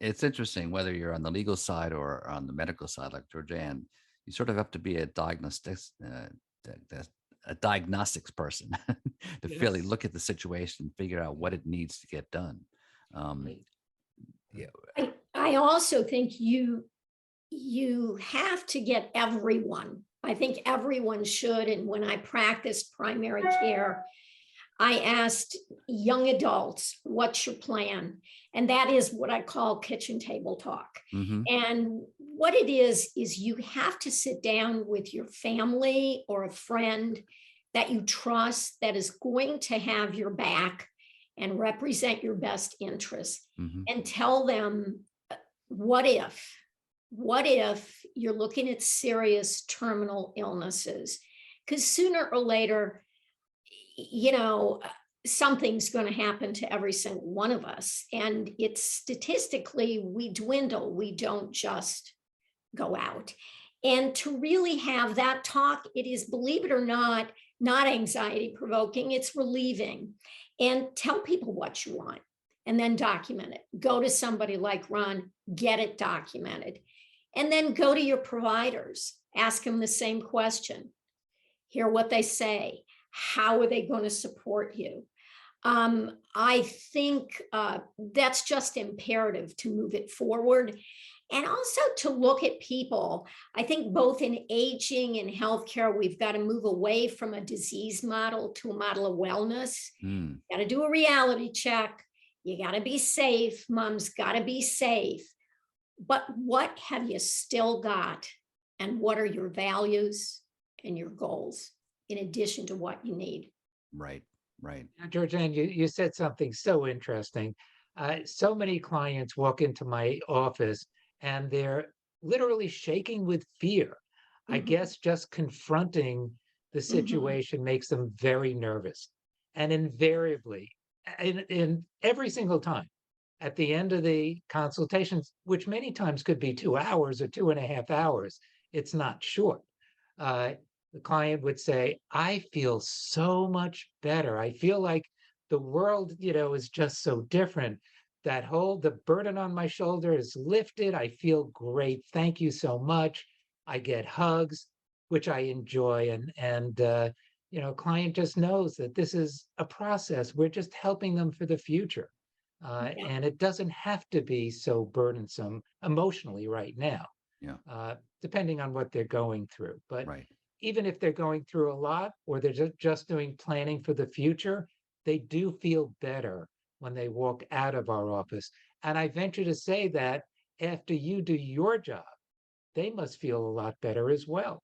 It's interesting whether you're on the legal side or on the medical side, like Georganne, you sort of have to be a diagnostics person to really Yes. look at the situation, figure out what it needs to get done. Um, Right. yeah, I also think you have to get everyone. I think everyone should. And when I practiced primary care, I asked young adults, what's your plan? And that is what I call kitchen table talk. hmm And what it is you have to sit down with your family or a friend that you trust that is going to have your back and represent your best interests hmm and tell them what if what if you're looking at serious terminal illnesses, because sooner or later, you know, something's going to happen to every single one of us. And it's statistically, we dwindle, we don't just go out. And to really have that talk, it is, believe it or not anxiety provoking, it's relieving. And tell people what you want and then document it. Go to somebody like Ron, get it documented. And then go to your providers, ask them the same question, hear what they say. How are they going to support you? I think that's just imperative to move it forward. And also to look at people. I think both in aging and healthcare, we've got to move away from a disease model to a model of wellness. Mm, Got to do a reality check. You got to be safe. Mom's got to be safe. But what have you still got? And what are your values and your goals in addition to what you need? right, right. Now, Georgianne, you said something so interesting. So many clients walk into my office and they're literally shaking with fear. I Mhm, guess just confronting the mhm, situation makes them very nervous. And invariably, in every single time, at the end of the consultations, which many times could be 2 hours or 2.5 hours, it's not short. Uh, the client would say, I feel so much better. I feel like the world, is just so different. The burden on my shoulder is lifted. I feel great. Thank you so much. I get hugs, which I enjoy. Client just knows that this is a process. We're just helping them for the future. yeah, And it doesn't have to be so burdensome emotionally right now, Yeah, depending on what they're going through. But right. even if they're going through a lot or they're just doing planning for the future, they do feel better when they walk out of our office. And I venture to say that after you do your job, they must feel a lot better as well.